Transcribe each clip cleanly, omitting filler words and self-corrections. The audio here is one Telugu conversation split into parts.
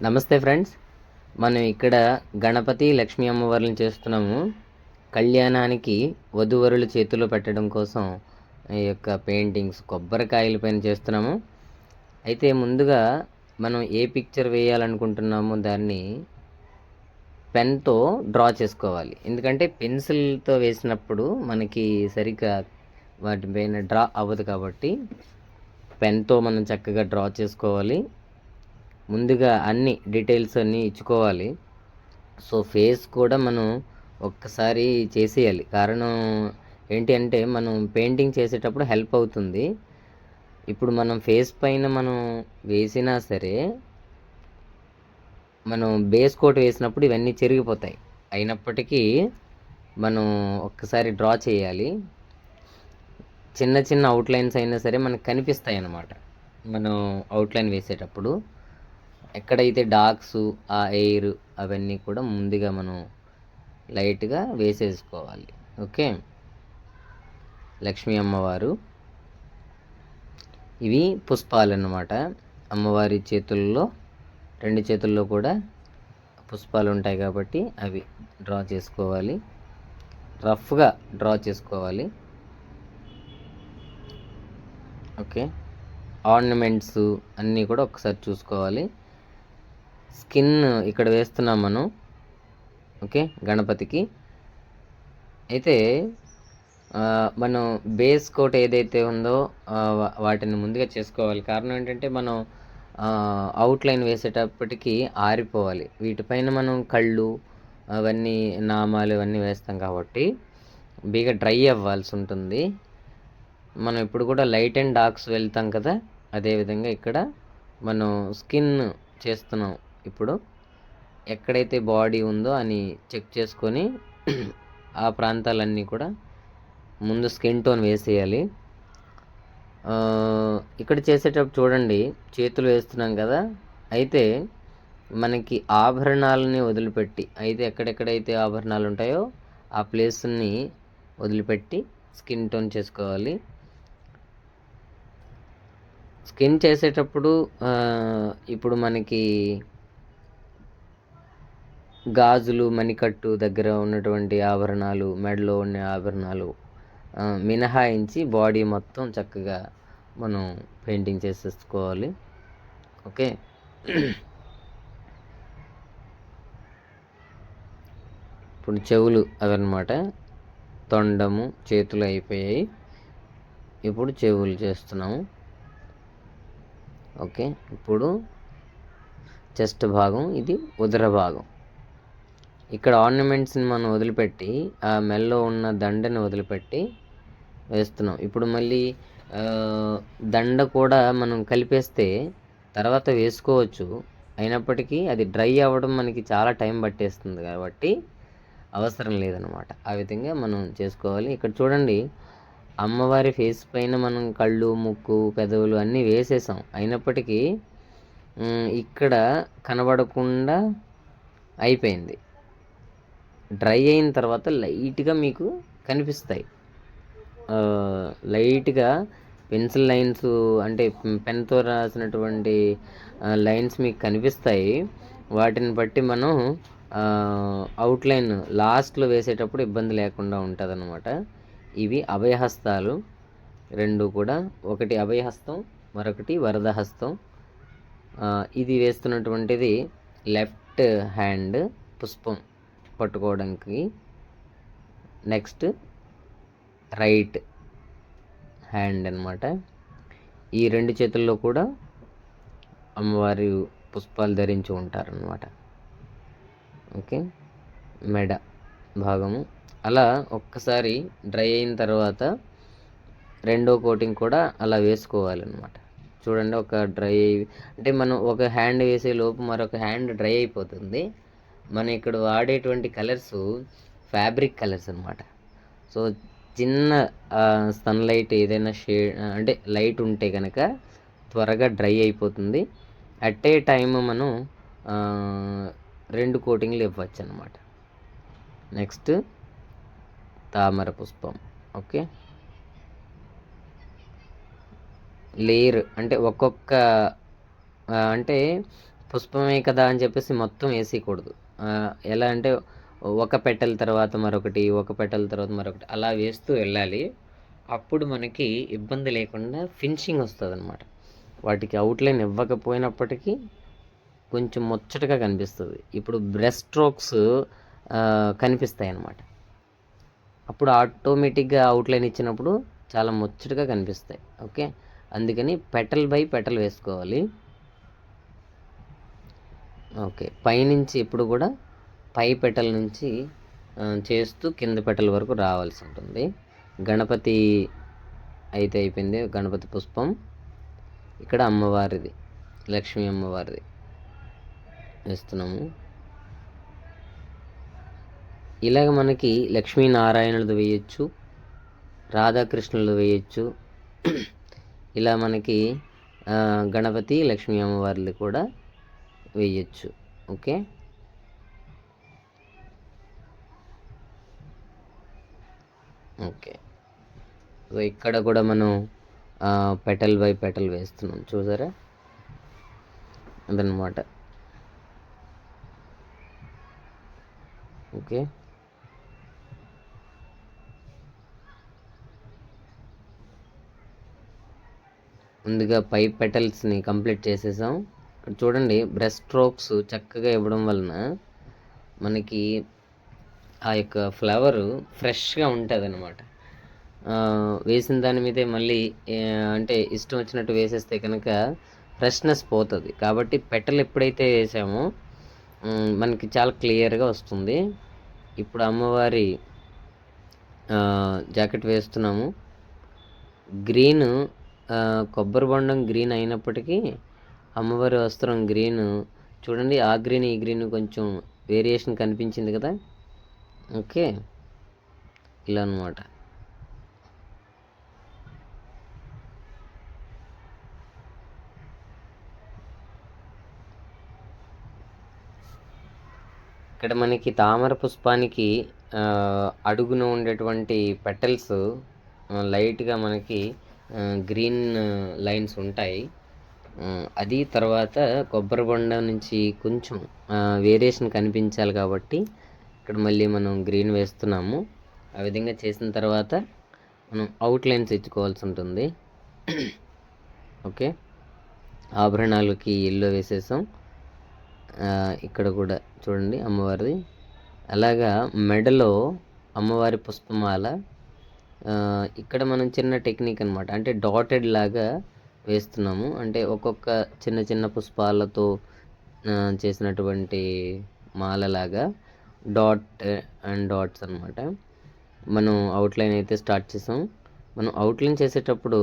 నమస్తే ఫ్రెండ్స్. మనం ఇక్కడ గణపతి లక్ష్మీ అమ్మవార్లను చేస్తున్నాము. కళ్యాణానికి వధూవరుల చేతిలో పెట్టడం కోసం ఈ యొక్క పెయింటింగ్స్ కొబ్బరికాయల పైన చేస్తున్నాము. అయితే ముందుగా మనం ఏ పిక్చర్ వేయాలనుకుంటున్నామో దాన్ని పెన్తో డ్రా చేసుకోవాలి. ఎందుకంటే పెన్సిల్తో వేసినప్పుడు మనకి సరిగ్గా వాటిపైన డ్రా అవ్వదు కాబట్టి పెన్తో మనం చక్కగా డ్రా చేసుకోవాలి. ముందుగా అన్ని డీటెయిల్స్ అన్నీ ఇచ్చుకోవాలి. సో ఫేస్ కూడా మనం ఒక్కసారి చేసేయాలి. కారణం ఏంటి అంటే మనం పెయింటింగ్ చేసేటప్పుడు హెల్ప్ అవుతుంది. ఇప్పుడు మనం ఫేస్ పైన మనం వేసినా సరే మనం బేస్ కోట్ వేసినప్పుడు ఇవన్నీ చెరిగిపోతాయి. అయినప్పటికీ మనం ఒక్కసారి డ్రా చేయాలి. చిన్న చిన్న అవుట్లైన్స్ అయినా సరే మనకు కనిపిస్తాయి అన్నమాట మనం అవుట్లైన్ వేసేటప్పుడు. ఎక్కడైతే డార్క్స్ ఆ ఎయిర్ అవన్నీ కూడా ముందుగా మనం లైట్గా వేసేసుకోవాలి. ఓకే, లక్ష్మీ అమ్మవారు ఇవి పుష్పాలు అన్నమాట. అమ్మవారి చేతుల్లో రెండు చేతుల్లో కూడా పుష్పాలు ఉంటాయి కాబట్టి అవి డ్రా చేసుకోవాలి. రఫ్గా డ్రా చేసుకోవాలి. ఓకే, ఆర్నమెంట్స్ అన్నీ కూడా ఒకసారి చూసుకోవాలి. స్కిన్ ఇక్కడ వేస్తున్నాం మనం. ఓకే, గణపతికి అయితే మనం బేస్ కోట్ ఏదైతే ఉందో వాటిని ముందుగా చేసుకోవాలి. కారణం ఏంటంటే మనం అవుట్లైన్ వేసేటప్పటికి ఆరిపోవాలి. వీటిపైన మనం కళ్ళు అవన్నీ నామాలు అవన్నీ వేస్తాం కాబట్టి బీగా డ్రై అవ్వాల్సి ఉంటుంది. మనం ఇప్పుడు కూడా లైట్ అండ్ డార్క్స్ వెళ్తాం కదా, అదేవిధంగా ఇక్కడ మనం స్కిన్ చేస్తున్నాం. ఇప్పుడు ఎక్కడైతే బాడీ ఉందో అని చెక్ చేసుకొని ఆ ప్రాంతాలన్నీ కూడా ముందు స్కిన్ టోన్ వేసేయాలి. ఇక్కడ చేసేటప్పుడు చూడండి, చేతులు వేస్తున్నాం కదా, అయితే మనకి ఆభరణాలని వదిలిపెట్టి, అయితే ఎక్కడెక్కడైతే ఆభరణాలు ఉంటాయో ఆ ప్లేస్ని వదిలిపెట్టి స్కిన్ టోన్ చేసుకోవాలి. స్కిన్ చేసేటప్పుడు ఇప్పుడు మనకి గాజులు, మణికట్టు దగ్గర ఉన్నటువంటి ఆభరణాలు, మెడలో ఉన్న ఆభరణాలు మినహాయించి బాడీ మొత్తం చక్కగా మనం పెయింటింగ్ చేసేసుకోవాలి. ఓకే, ఇప్పుడు చెవులు అవన్నమాట. తొండము, చేతులు అయిపోయాయి. ఇప్పుడు చెవులు చేస్తున్నాము. ఓకే, ఇప్పుడు చెస్ట్ భాగం, ఇది ఉదర భాగం. ఇక్కడ ఆర్నమెంట్స్ని మనం వదిలిపెట్టి ఆ మెల్లో ఉన్న దండని వదిలిపెట్టి వేస్తున్నాం. ఇప్పుడు మళ్ళీ దండ కూడా మనం కలిపేస్తే తర్వాత వేసుకోవచ్చు. అయినప్పటికీ అది డ్రై అవ్వడం మనకి చాలా టైం పట్టేస్తుంది కాబట్టి అవసరం లేదనమాట. ఆ విధంగా మనం చేసుకోవాలి. ఇక్కడ చూడండి, అమ్మవారి ఫేస్ పైన మనం కళ్ళు, ముక్కు, పెదవులు అన్నీ వేసేసాం. అయినప్పటికీ ఇక్కడ కనబడకుండా అయిపోయింది. డ్రై అయిన తర్వాత లైట్గా మీకు కనిపిస్తాయి. లైట్గా పెన్సిల్ లైన్స్ అంటే పెన్తో రాసినటువంటి లైన్స్ మీకు కనిపిస్తాయి. వాటిని బట్టి మనం అవుట్లైన్ లాస్ట్లో వేసేటప్పుడు ఇబ్బంది లేకుండా ఉంటుంది అన్నమాట. ఇవి అభయహస్తాలు రెండు కూడా, ఒకటి అభయహస్తం, మరొకటి వరదహస్తం. ఇది వేస్తున్నటువంటిది లెఫ్ట్ హ్యాండ్ పుష్పం పట్టుకోవడానికి. నెక్స్ట్ రైట్ హ్యాండ్ అన్నమాట. ఈ రెండు చేతుల్లో కూడా అమ్మవారి పుష్పాలు ధరించి ఉంటారన్నమాట. ఓకే, మెడ భాగము అలా ఒక్కసారి డ్రై అయిన తర్వాత రెండో కోటింగ్ కూడా అలా వేసుకోవాలన్నమాట. చూడండి, ఒక డ్రై అంటే మనం ఒక హ్యాండ్ వేసే లోపు మరొక హ్యాండ్ డ్రై అయిపోతుంది. మనం ఇక్కడ వాడేటువంటి కలర్స్ ఫ్యాబ్రిక్ కలర్స్ అన్నమాట. సో చిన్న సన్లైట్ ఏదైనా షేడ్ అంటే లైట్ ఉంటే కనుక త్వరగా డ్రై అయిపోతుంది. అట్ ఏ టైమ్ మనం రెండు కోటింగ్లు ఇవ్వచ్చు అన్నమాట. నెక్స్ట్ తామర పుష్పం. ఓకే, లేయర్ అంటే ఒక్కొక్క అంటే పుష్పమే కదా అని చెప్పేసి మొత్తం వేసేయకూడదు. ఎలా అంటే ఒక పెటల్ తర్వాత మరొకటి, ఒక పెటల్ తర్వాత మరొకటి అలా వేస్తూ వెళ్ళాలి. అప్పుడు మనకి ఇబ్బంది లేకుండా ఫినిషింగ్ వస్తుందన్నమాట. వాటికి అవుట్‌లైన్ ఇవ్వకపోయినప్పటికీ కొంచెం ముచ్చటగా కనిపిస్తుంది. ఇప్పుడు బ్రష్ స్ట్రోక్స్ కనిపిస్తాయన్నమాట. అప్పుడు ఆటోమేటిక్‌గా అవుట్‌లైన్ ఇచ్చినప్పుడు చాలా ముచ్చటగా కనిపిస్తాయి. ఓకే. అందుకని పెటల్ బై పెటల్ వేసుకోవాలి. ఓకే. పైనుంచి ఎప్పుడు కూడా పై పెటల్ నుంచి చేస్తూ కింద పెటల్ వరకు రావాల్సి ఉంటుంది. గణపతి అయితే అయిపోయింది. గణపతి పుష్పం. ఇక్కడ అమ్మవారిది, లక్ష్మీ అమ్మవారిది వేస్తున్నాము. ఇలాగ మనకి లక్ష్మీనారాయణులది వేయచ్చు, రాధాకృష్ణులది వేయచ్చు. ఇలా మనకి గణపతి లక్ష్మీ అమ్మవారిది కూడా వేయచ్చు. ఓకే. ఓకే. సో ఇక్కడ కూడా మనం పెటల్ బై పెటల్ వేస్తున్నాం, చూసారా? అదనమాట. ఓకే. ముందుగా పై పెటల్స్ని కంప్లీట్ చేసేసాం. ఇక్కడ చూడండి, బ్రష్ స్ట్రోక్స్ చక్కగా ఇవ్వడం వలన మనకి ఆ యొక్క ఫ్లవరు ఫ్రెష్గా ఉంటుంది అనమాట. వేసిన దాని మీదే మళ్ళీ అంటే ఇష్టం వచ్చినట్టు వేసేస్తే కనుక ఫ్రెష్నెస్ పోతుంది. కాబట్టి పెటల్ ఎప్పుడైతే వేసామో మనకి చాలా క్లియర్గా వస్తుంది. ఇప్పుడు అమ్మవారి జాకెట్ వేస్తున్నాము. గ్రీన్, కొబ్బరి బొండం గ్రీన్ అయినప్పటికీ అమ్మవారి వస్త్రం గ్రీన్. చూడండి, ఆ గ్రీన్ ఈ గ్రీన్ కొంచెం వేరియేషన్ కనిపించింది కదా. ఓకే. ఇలా అనమాట. ఇక్కడ మనకి తామర పుష్పానికి అడుగున ఉండేటువంటి పెటల్స్ లైట్గా మనకి గ్రీన్ లైన్స్ ఉంటాయి. అది తర్వాత కొబ్బరి బొండం నుంచి కొంచెం వేరియేషన్ కనిపించాలి కాబట్టి ఇక్కడ మళ్ళీ మనం గ్రీన్ వేస్తున్నాము. ఆ విధంగా చేసిన తర్వాత మనం అవుట్లైన్స్ ఇచ్చుకోవాల్సి ఉంటుంది. ఓకే. ఆభరణాలకి ఎల్లో వేసేసాం. ఇక్కడ కూడా చూడండి అమ్మవారిది. అలాగా మెడలో అమ్మవారి పుష్పమాల. ఇక్కడ మనం చిన్న టెక్నిక్ అనమాట, అంటే డాటెడ్ లాగా వేస్తున్నాము. అంటే ఒక్కొక్క చిన్న చిన్న పుష్పాలతో చేసినటువంటి మాలలాగా డాట్ అండ్ డాట్స్ అనమాట. మనం అవుట్లైన్ అయితే స్టార్ట్ చేసాం. మనం అవుట్లైన్ చేసేటప్పుడు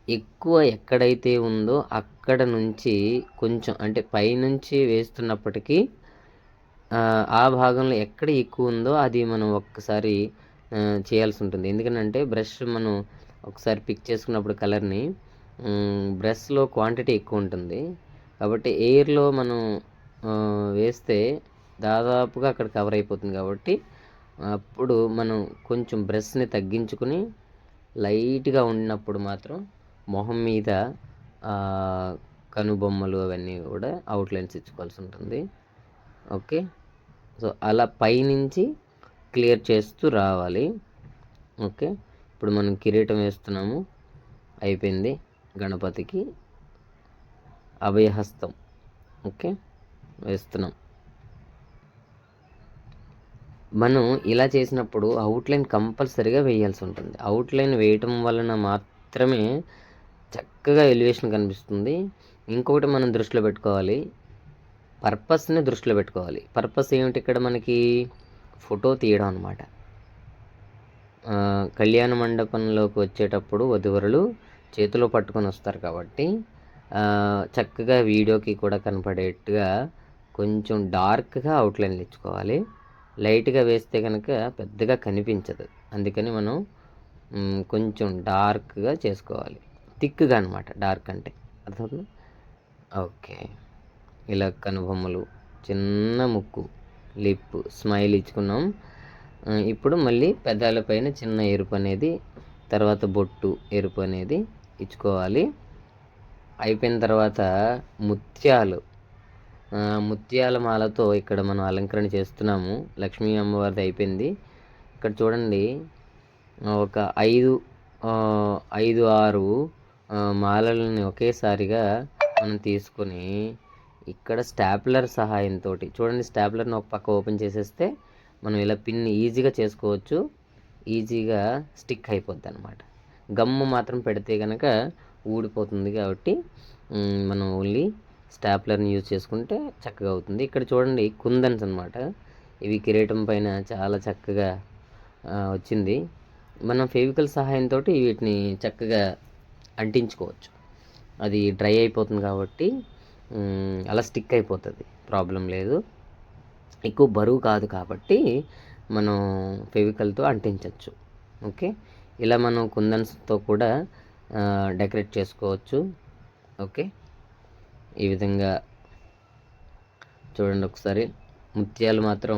ఎక్కువ ఎక్కడైతే ఉందో అక్కడ నుంచి కొంచెం, అంటే పైనుంచి వేస్తున్నప్పటికీ ఆ భాగంలో ఎక్కడ ఎక్కువ ఉందో అది మనం ఒక్కసారి చేయాల్సి ఉంటుంది. ఎందుకంటే బ్రష్ మనం ఒకసారి పిక్ చేసుకున్నప్పుడు కలర్ని బ్రష్లో క్వాంటిటీ ఎక్కువ ఉంటుంది. కాబట్టి ఎయిర్లో మనం వేస్తే దాదాపుగా అక్కడ కవర్ అయిపోతుంది. కాబట్టి అప్పుడు మనం కొంచెం బ్రష్ని తగ్గించుకుని లైట్గా ఉన్నప్పుడు మాత్రం మొహం మీద కనుబొమ్మలు అవన్నీ కూడా అవుట్లైన్స్ ఇచ్చుకోవాల్సి ఉంటుంది. ఓకే. సో అలా పైనుంచి క్లియర్ చేస్తూ రావాలి. ఓకే. ఇప్పుడు మనం కిరీటం వేస్తున్నాము. అయిపోయింది. గణపతికి అభయహస్తం. ఓకే, వేస్తున్నాం. మనం ఇలా చేసినప్పుడు అవుట్లైన్ కంపల్సరీగా వేయాల్సి ఉంటుంది. అవుట్లైన్ వేయటం వలన మాత్రమే చక్కగా ఎలివేషన్ కనిపిస్తుంది. ఇంకొకటి మనం దృష్టిలో పెట్టుకోవాలి, పర్పస్ని దృష్టిలో పెట్టుకోవాలి. పర్పస్ ఏమిటి? ఇక్కడ మనకి ఫోటో తీయడం అనమాట. కళ్యాణ మండపంలోకి వచ్చేటప్పుడు వధువరులు చేతిలో పట్టుకొని వస్తారు కాబట్టి చక్కగా వీడియోకి కూడా కనపడేట్టుగా కొంచెం డార్క్గా అవుట్లైన్లు ఇచ్చుకోవాలి. లైట్గా వేస్తే కనుక పెద్దగా కనిపించదు. అందుకని మనం కొంచెం డార్క్గా చేసుకోవాలి, థిక్గా అనమాట. డార్క్ అంటే అర్థమవుతుంది. ఓకే. ఇలా కనుబొమ్మలు, చిన్న ముక్కు, లిప్, స్మైల్ ఇచ్చుకున్నాం. ఇప్పుడు మళ్ళీ పెదాల పైన చిన్న ఎరుపు అనేది, తర్వాత బొట్టు ఎరుపు అనేది ఇచ్చుకోవాలి. అయిపోయిన తర్వాత ముత్యాలు ముత్యాల మాలతో ఇక్కడ మనం అలంకరణ చేస్తున్నాము. లక్ష్మీ అమ్మవారిది అయిపోయింది. ఇక్కడ చూడండి ఒక 5, 6 మాలలని ఒకేసారిగా మనం తీసుకొని ఇక్కడ స్టాప్లర్ సహాయంతో చూడండి, స్టాప్లర్ని ఒక పక్క ఓపెన్ చేసేస్తే మనం ఇలా పిన్ ఈజీగా చేసుకోవచ్చు. ఈజీగా స్టిక్ అయిపోద్ది అనమాట. గమ్ము మాత్రం పెడితే కనుక ఊడిపోతుంది. కాబట్టి మనం ఓన్లీ స్టాప్లర్ని యూజ్ చేసుకుంటే చక్కగా అవుతుంది. ఇక్కడ చూడండి కుందన్స్ అనమాట. ఇవి కిరీటం పైన చాలా చక్కగా వచ్చింది. మనం ఫెవికల్ సహాయంతో వీటిని చక్కగా అంటించుకోవచ్చు. అది డ్రై అయిపోతుంది కాబట్టి అలా స్టిక్ అయిపోతుంది, ప్రాబ్లం లేదు. ఎక్కువ బరువు కాదు కాబట్టి మనం ఫెవికల్తో అంటించవచ్చు. ఓకే, ఇలా మనం కుందన్స్తో కూడా డెకరేట్ చేసుకోవచ్చు. ఓకే, ఈ విధంగా చూడండి ఒకసారి. ముత్యాలు మాత్రం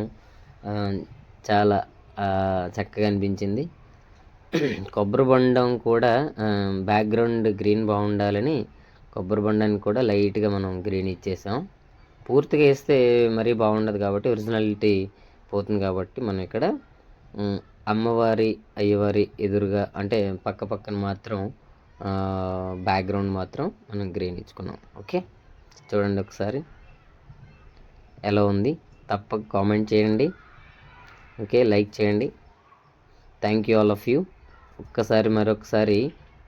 చాలా చక్కగా అనిపించింది. కొబ్బరి బొండం కూడా బ్యాక్గ్రౌండ్ గ్రీన్ బాగుండాలని కొబ్బరి బొండాన్ని కూడా లైట్గా మనం గ్రీన్ ఇచ్చేసాం. పూర్తిగా వేస్తే మరీ బాగుండదు కాబట్టి ఒరిజినాలిటీ పోతుంది. కాబట్టి మనం ఇక్కడ అమ్మవారి అయ్యవారి ఎదురుగా అంటే పక్క పక్కన మాత్రం బ్యాక్గ్రౌండ్ మాత్రం మనం గ్రీన్ ఇచ్చుకున్నాం. ఓకే, చూడండి ఒకసారి ఎలా ఉంది. తప్పక కామెంట్ చేయండి. ఓకే, లైక్ చేయండి. Thank you all of you. మరొకసారి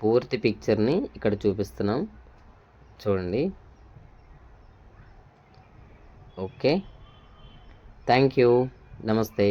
పూర్తి పిక్చర్ని ఇక్కడ చూపిస్తున్నాం, చూడండి. Okay, thank you. నమస్తే.